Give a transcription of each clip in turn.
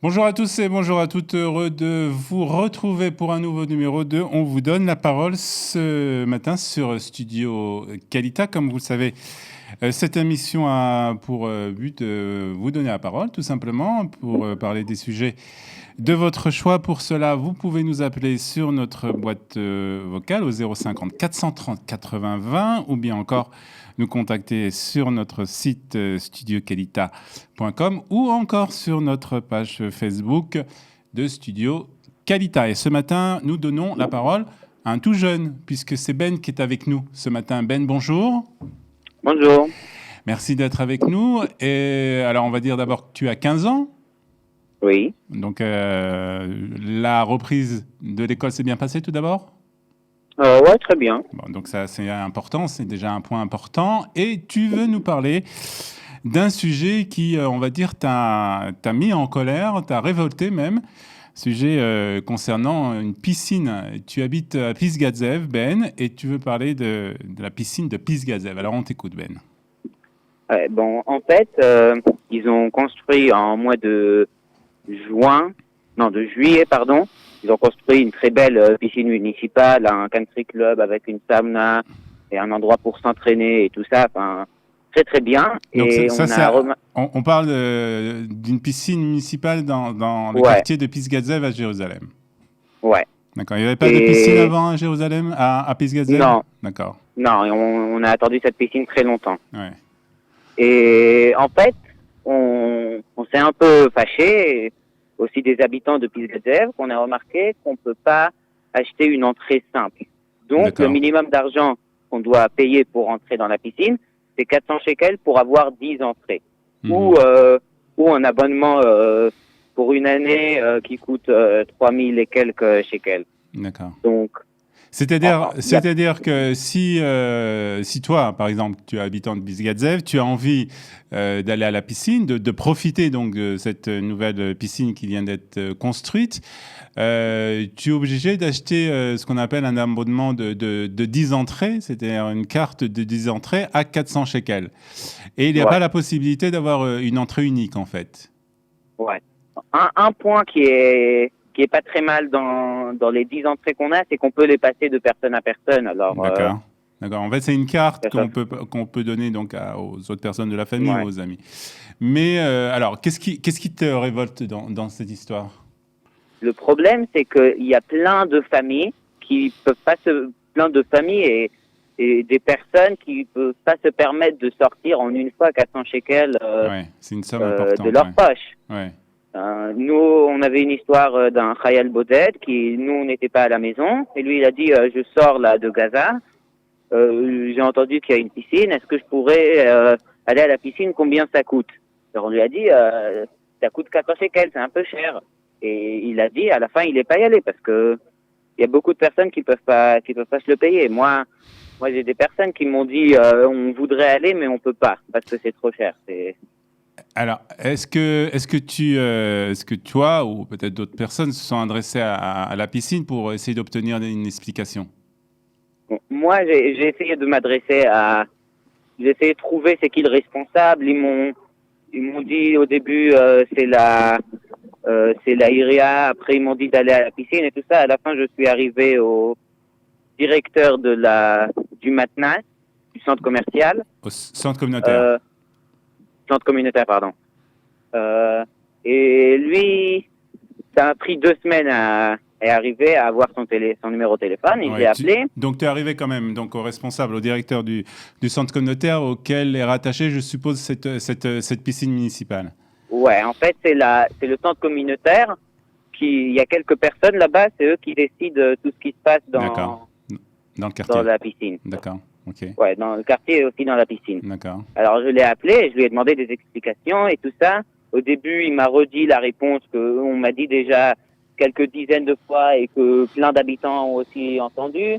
Bonjour à tous et bonjour à toutes, heureux de vous retrouver pour un nouveau numéro de On vous donne la parole ce matin sur Studio Qualita. Comme vous le savez, cette émission a pour but de vous donner la parole tout simplement pour parler des sujets de votre choix. Pour cela, vous pouvez nous appeler sur notre boîte vocale au 050 430 80 20 ou bien encore nous contacter sur notre site studioqualita.com ou encore sur notre page Facebook de Studio Qualita. Et ce matin, nous donnons la parole à un tout jeune, puisque c'est Ben qui est avec nous ce matin. Ben, bonjour. Bonjour. Merci d'être avec nous. Et alors, on va dire d'abord que tu as 15 ans. Oui. Donc, la reprise de l'école s'est bien passée tout d'abord? Ouais, très bien. Bon, donc ça, c'est important, c'est déjà un point important. Et tu veux nous parler d'un sujet qui, on va dire, t'a mis en colère, t'a révolté même, sujet concernant une piscine. Tu habites à Pisgazev, Ben, et tu veux parler de la piscine de Pisgazev. Alors, on t'écoute, Ben. Ouais, bon, en fait, ils ont construit en mois de juillet, pardon. Ils ont construit une très belle piscine municipale, un country club avec une sauna et un endroit pour s'entraîner et tout ça. Enfin, très très bien. Donc, Et on parle d'une piscine municipale dans le ouais, quartier de Pisgazev à Jérusalem. ouais. D'accord. Il n'y avait pas de piscine Et avant à Jérusalem, à Pisgazev? non, D'accord. non, on a attendu cette piscine très longtemps. Ouais. Et en fait, on s'est un peu fâché, aussi des habitants de Pisgazev, qu'on a remarqué qu'on ne peut pas acheter une entrée simple. Donc, le D'accord. minimum d'argent qu'on doit payer pour entrer dans la piscine, c'est 400 shekels pour avoir 10 entrées. Mhm. Ou un abonnement pour une année qui coûte 3000 et quelques shekels. D'accord. Donc, il y a... C'est-à-dire que si toi, par exemple, tu es habitant de Pisgazev, tu as envie d'aller à la piscine, de profiter donc de cette nouvelle piscine qui vient d'être construite, tu es obligé d'acheter ce qu'on appelle un abonnement de 10 entrées, c'est-à-dire une carte de 10 entrées à 400 shekels. Et il n'y a Ouais, pas la possibilité d'avoir une entrée unique, en fait. ouais. Un point qui est pas très mal dans les 10 entrées qu'on a, c'est qu'on peut les passer de personne à personne. Alors, D'accord. D'accord. En fait, c'est une carte ça, qu'on peut donner donc aux autres personnes de la famille ou ouais. aux amis. Mais alors, qu'est-ce qui te révolte dans cette histoire? Le problème, c'est qu'il y a plein de familles qui peuvent pas se, plein de familles et des personnes qui peuvent pas se permettre de sortir en une fois 400 shekels Ouais, c'est une somme de importante. leur Ouais. poche. Ouais. Nous, on avait une histoire d'un Khayal Boded qui, nous, on n'était pas à la maison. Et lui, il a dit, je sors là de Gaza. J'ai entendu qu'il y a une piscine. Est-ce que je pourrais aller à la piscine? Combien ça coûte? Alors on lui a dit, ça coûte 400 shekels, c'est un peu cher. Et il a dit, à la fin, il n'est pas y aller parce que il y a beaucoup de personnes qui peuvent pas se le payer. Moi, j'ai des personnes qui m'ont dit, on voudrait aller, mais on peut pas parce que c'est trop cher. Alors, est-ce que toi ou peut-être d'autres personnes se sont adressées à la piscine pour essayer d'obtenir une explication? Bon, moi, j'ai essayé de j'ai essayé de trouver c'est qui le responsable. Ils m'ont dit au début c'est la IRIA. Après ils m'ont dit d'aller à la piscine et tout ça. À la fin, je suis arrivé au directeur du Matnas, du centre commercial, Au centre communautaire. euh, centre communautaire pardon. Et lui, ça a pris 2 semaines à arriver à avoir son numéro de téléphone. Et je l'ai Ouais, appelé. donc tu es arrivé quand même donc, au responsable, au directeur du centre communautaire auquel est rattachée, je suppose, cette piscine municipale. Ouais, en fait, c'est le centre communautaire il y a quelques personnes là-bas, c'est eux qui décident tout ce qui se passe D'accord. Dans le dans quartier. la piscine. D'accord. Ok. Ouais, dans le quartier et aussi dans la piscine. D'accord. Alors je l'ai appelé, et je lui ai demandé des explications et tout ça. Au début, il m'a redit la réponse qu'on m'a dit déjà quelques dizaines de fois et que plein d'habitants ont aussi entendu.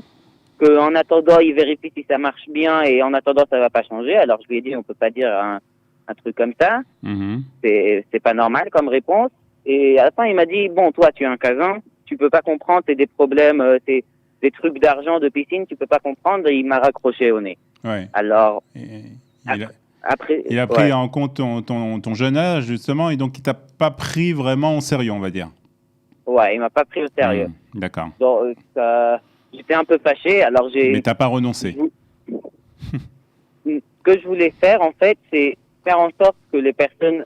Qu'en attendant, il vérifie si ça marche bien et en attendant, ça va pas changer. Alors je lui ai dit, on peut pas dire un truc comme ça. Mhm. C'est pas normal comme réponse. Et à la fin, il m'a dit, bon, toi, tu es un Kazan, tu peux pas comprendre, c'est des problèmes, c'est des trucs d'argent, de piscine, tu peux pas comprendre, et il m'a raccroché au nez. Ouais. Alors, Et ap- il a, Après, Il a pris en compte ton jeune âge, justement, et donc il t'a pas pris vraiment au sérieux, on va dire. ouais, il m'a pas pris au sérieux. D'accord. Donc, j'étais un peu fâché. Alors, Mais t'as pas renoncé. Ce que je voulais faire, en fait, c'est faire en sorte que les personnes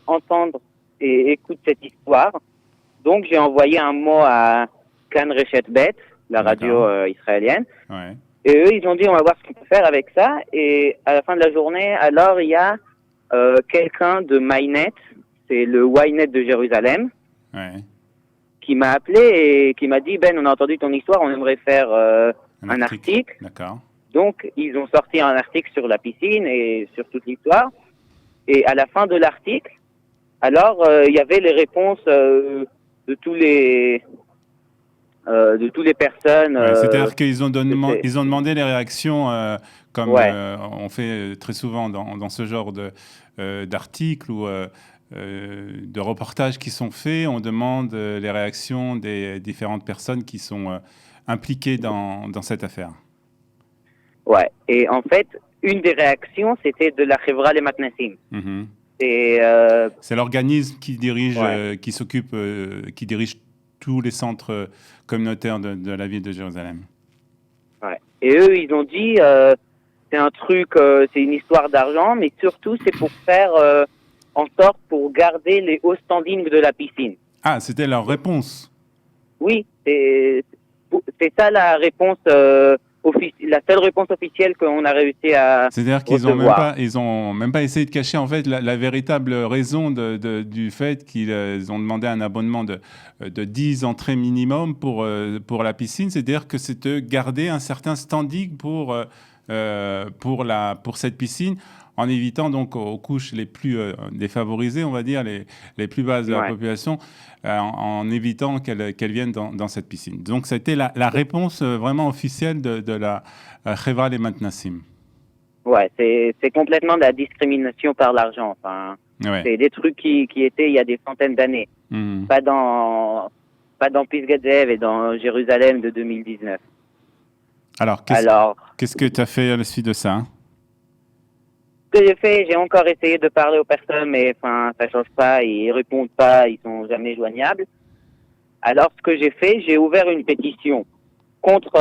entendent et écoutent cette histoire. Donc, j'ai envoyé un mot à Kan Reshet Bet, la radio israélienne. Ouais. Et eux, ils ont dit, on va voir ce qu'on peut faire avec ça. Et à la fin de la journée, alors, il y a quelqu'un de MyNet, c'est le Ynet de Jérusalem, qui m'a appelé et qui m'a dit, Ben, on a entendu ton histoire, on aimerait faire un article. D'accord. Donc, ils ont sorti un article sur la piscine et sur toute l'histoire. Et à la fin de l'article, alors, il y avait les réponses de toutes les personnes. C'est-à-dire qu'ils ont demandé les réactions, comme on fait très souvent dans ce genre d'articles ou de reportages qui sont faits. On demande les réactions des différentes personnes qui sont impliquées dans cette affaire. Ouais. Et en fait, une des réactions, c'était de la Chevra Les Matnessim. C'est l'organisme qui dirige, qui s'occupe, qui dirige tous les centres communautaires de la ville de Jérusalem. Ouais. Et eux, ils ont dit, c'est un truc, c'est une histoire d'argent, mais surtout, c'est pour faire en sorte pour garder les hauts standings de la piscine. Ah, c'était leur réponse. Oui, c'est ça la réponse la seule réponse officielle qu'on a réussi à C'est-à-dire qu'ils ont même pas essayé de cacher en fait la véritable raison du fait qu'ils ont demandé un abonnement de 10 entrées minimum pour la piscine. C'est-à-dire que c'est de garder un certain standing pour cette piscine, en évitant donc aux couches les plus défavorisées, on va dire, les plus basses de la population, en évitant qu'elles viennent dans cette piscine. Donc, c'était la réponse vraiment officielle de la Chevra Les Matnessim. Ouais, c'est complètement de la discrimination par l'argent. Enfin, c'est des trucs qui étaient il y a des centaines d'années. Pas dans Pisgat Ze'ev et dans Jérusalem de 2019. Alors, qu'est-ce que tu as fait à la suite de ça? Ce que j'ai fait, j'ai encore essayé de parler aux personnes, mais enfin, ça change pas, ils répondent pas, ils sont jamais joignables. Alors, ce que j'ai fait, j'ai ouvert une pétition contre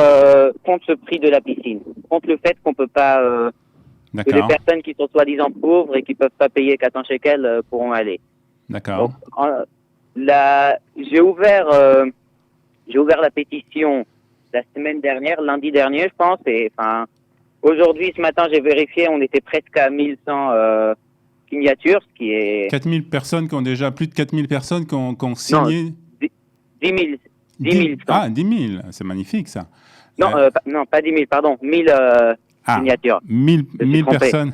ce prix de la piscine, contre le fait qu'on peut pas, que les personnes qui sont soi-disant pauvres et qui peuvent pas payer 400 shekels pourront aller. D'accord. Donc, j'ai ouvert la pétition la semaine dernière, lundi dernier, je pense, et enfin, aujourd'hui, ce matin, j'ai vérifié, on était presque à 1100 signatures, ce qui est... 4000 personnes qui ont déjà... Plus de 4000 personnes qui ont signé... Non, 10 000. Ah, 10 000, c'est magnifique, ça. Non, non, pas 10 000, pardon, 1000 signatures. 1000 personnes.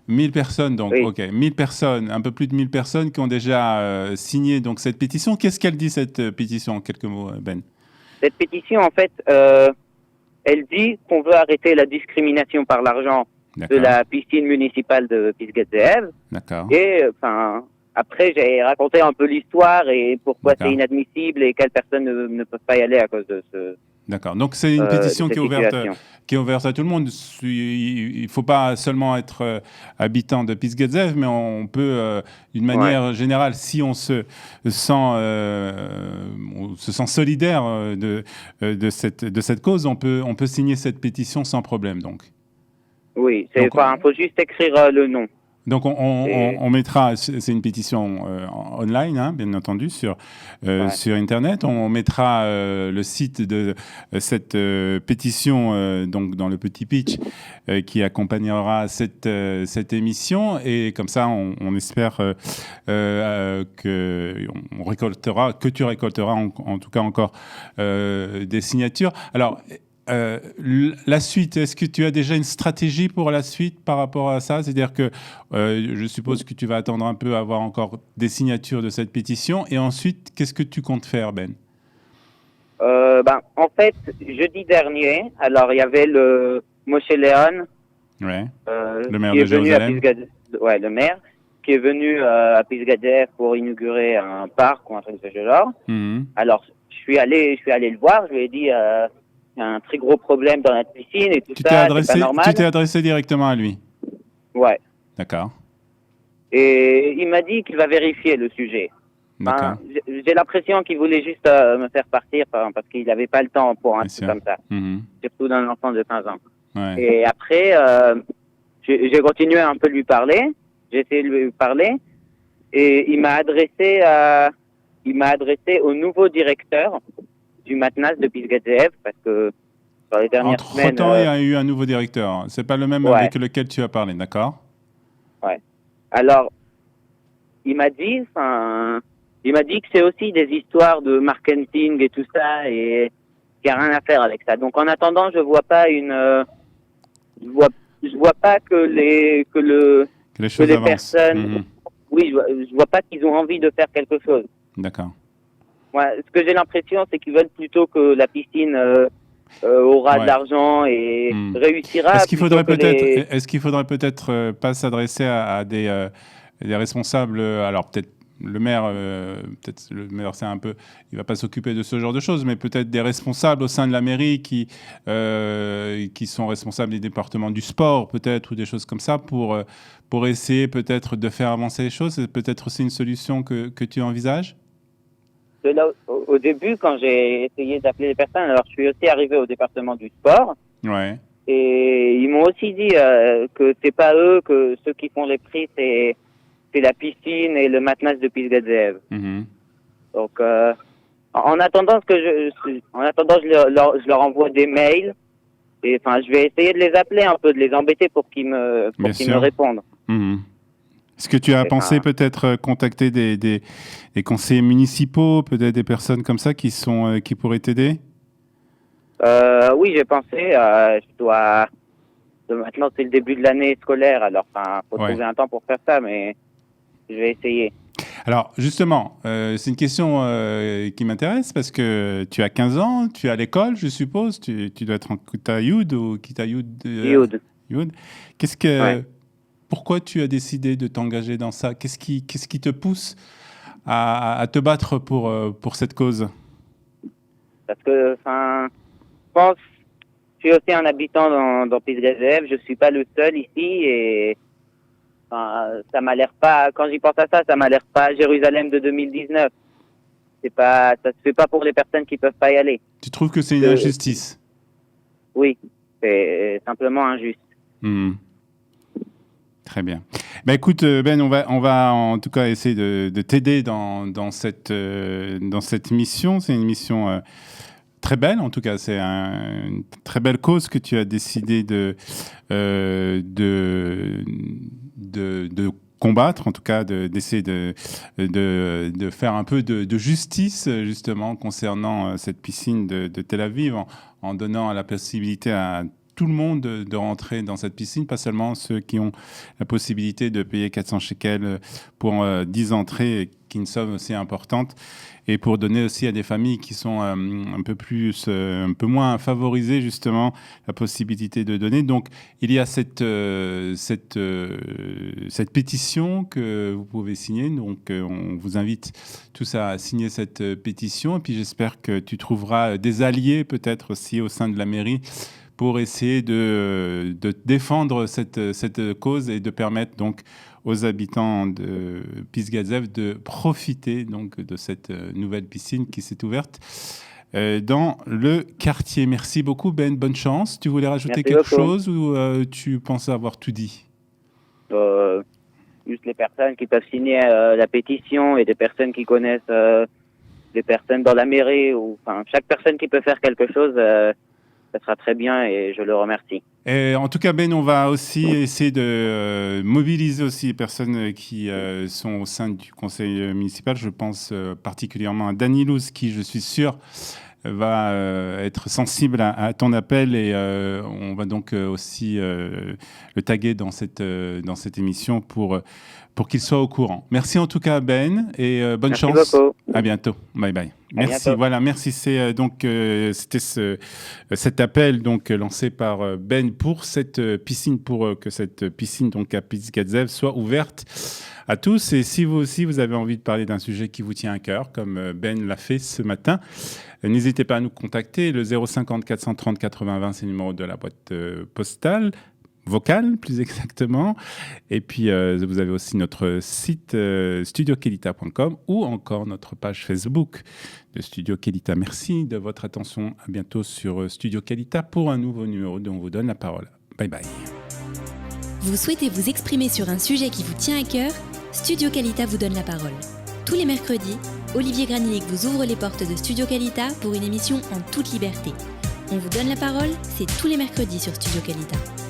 1000 personnes, donc, oui. OK. 1000 personnes, un peu plus de 1000 personnes qui ont déjà signé donc, cette pétition. Qu'est-ce qu'elle dit, cette pétition, en quelques mots, Ben? Cette pétition, en fait... elle dit qu'on veut arrêter la discrimination par l'argent de la piscine municipale de Pisgat Ze'ev. D'accord. Et enfin, après, j'ai raconté un peu l'histoire et pourquoi c'est inadmissible et quelles personnes ne peuvent pas y aller à cause de ce... D'accord. Donc, c'est une pétition qui est ouverte à tout le monde. Il ne faut pas seulement être habitant de Pisgat Ze'ev, mais on peut, d'une manière générale, si on se sent solidaire de cette cause, on peut signer cette pétition sans problème. Donc. Oui, il faut juste écrire le nom. Donc, on mettra, c'est une pétition online, hein, bien entendu, sur Internet. On mettra le site de cette pétition donc dans le petit pitch qui accompagnera cette émission. Et comme ça, on espère que tu récolteras en tout cas encore des signatures. Alors, la suite, est-ce que tu as déjà une stratégie pour la suite par rapport à ça? C'est-à-dire que je suppose que tu vas attendre un peu à avoir encore des signatures de cette pétition. Et ensuite, qu'est-ce que tu comptes faire, Ben? En fait, jeudi dernier, alors il y avait le Moshe Léon, le maire de Jérusalem. Le maire, qui est venu à Pisgat Ze'ev pour inaugurer un parc ou un truc de ce genre. Alors, je suis allé le voir, je lui ai dit... il y a un très gros problème dans notre piscine et tout ça, c'est pas normal. Tu t'es adressé directement à lui? Ouais. D'accord. Et il m'a dit qu'il va vérifier le sujet. D'accord. J'ai l'impression qu'il voulait juste me faire partir parce qu'il n'avait pas le temps pour un Bien truc sûr. comme ça, surtout d'un enfant de 15 ans. Ouais. Et après, j'ai continué à un peu lui parler. J'ai essayé de lui parler et il m'a adressé au nouveau directeur du Matnas de Pisgazev parce que dans les dernières semaines. Entre-temps, il y a eu un nouveau directeur. C'est pas le même Ouais. avec lequel tu as parlé, d'accord? Ouais. Alors, il m'a dit que c'est aussi des histoires de marketing et tout ça et qu'il n'y a rien à faire avec ça. Donc, en attendant, je vois pas je vois pas que les personnes, oui, je vois pas qu'ils ont envie de faire quelque chose. D'accord. Ouais, ce que j'ai l'impression, c'est qu'ils veulent plutôt que la piscine aura de l'argent et réussira. Est-ce qu'il faudrait peut-être pas s'adresser à des responsables, alors peut-être le maire, c'est un peu, il va pas s'occuper de ce genre de choses, mais peut-être des responsables au sein de la mairie qui sont responsables des départements du sport, peut-être, ou des choses comme ça, pour essayer peut-être de faire avancer les choses. C'est peut-être aussi une solution que tu envisages? Là, au début, quand j'ai essayé d'appeler les personnes, alors je suis aussi arrivé au département du sport. Ouais. Et ils m'ont aussi dit que c'est pas eux, que ceux qui font les prix, c'est la piscine et le Matnas de Pisgazev. Donc, en attendant je leur envoie des mails. Et enfin, je vais essayer de les appeler un peu, de les embêter pour qu'ils me répondent. Est-ce que tu as pensé peut-être contacter des conseillers municipaux, peut-être des personnes comme ça qui pourraient t'aider? Oui, j'ai pensé. Maintenant, c'est le début de l'année scolaire, alors faut trouver un temps pour faire ça, mais je vais essayer. Alors, justement, c'est une question qui m'intéresse parce que tu as 15 ans, tu es à l'école, je suppose. Tu dois être en Kouta Youd ou Kita Youd. Youd. Pourquoi tu as décidé de t'engager dans ça? Qu'est-ce qui te pousse à te battre pour cette cause? Parce que, je pense, je suis aussi un habitant dans Pisgazev. Je suis pas le seul ici et ça m'a l'air pas. Quand j'y pense à ça, ça m'a l'air pas Jérusalem de 2019. Ça se fait pas pour les personnes qui peuvent pas y aller. Tu trouves que c'est une injustice? Oui, c'est simplement injuste. Très bien. Ben écoute, Ben, on va en tout cas essayer de t'aider dans cette mission. C'est une mission très belle, en tout cas, c'est une très belle cause que tu as décidé de combattre, en tout cas, d'essayer de faire un peu de justice, justement, concernant cette piscine de Tel Aviv, en donnant la possibilité à tout le monde de rentrer dans cette piscine, pas seulement ceux qui ont la possibilité de payer 400 shekels pour 10 entrées, qui est une somme aussi importante, et pour donner aussi à des familles qui sont un peu moins favorisées, justement, la possibilité de donner. Donc, il y a cette pétition que vous pouvez signer. Donc, on vous invite tous à signer cette pétition. Et puis, j'espère que tu trouveras des alliés, peut-être aussi au sein de la mairie, pour essayer de défendre cette cause et de permettre donc aux habitants de Pisgazev de profiter donc de cette nouvelle piscine qui s'est ouverte dans le quartier. Merci beaucoup Ben, bonne chance. Tu voulais rajouter quelque chose ou tu pensais avoir tout dit? Juste les personnes qui peuvent signer la pétition et des personnes qui connaissent des personnes dans la mairie, ou chaque personne qui peut faire quelque chose, ça sera très bien et je le remercie. Et en tout cas, Ben, on va aussi essayer de mobiliser aussi les personnes qui sont au sein du conseil municipal. Je pense particulièrement à Dani Louz, qui, je suis sûr, va être sensible à ton appel, et on va donc aussi le taguer dans cette émission pour qu'il soit au courant. Merci en tout cas, Ben, et bonne chance. Merci beaucoup. À bientôt. Bye bye. Merci. Bientôt. Voilà, merci. C'est c'était cet appel donc lancé par Ben pour cette piscine, pour que cette piscine donc à Pisgazev soit ouverte à tous. Et si vous aussi vous avez envie de parler d'un sujet qui vous tient à cœur, comme Ben l'a fait ce matin, n'hésitez pas à nous contacter. Le 050 430 80 20, c'est le numéro de la boîte postale. vocale, plus exactement. Et puis, vous avez aussi notre site studiokelita.com ou encore notre page Facebook de Studio Kelita. Merci de votre attention. À bientôt sur Studio Kelita pour un nouveau numéro dont on vous donne la parole. Bye bye. Vous souhaitez vous exprimer sur un sujet qui vous tient à cœur? Studio Kelita vous donne la parole. Tous les mercredis, Olivier Granillic vous ouvre les portes de Studio Kelita pour une émission en toute liberté. On vous donne la parole, c'est tous les mercredis sur Studio Kelita.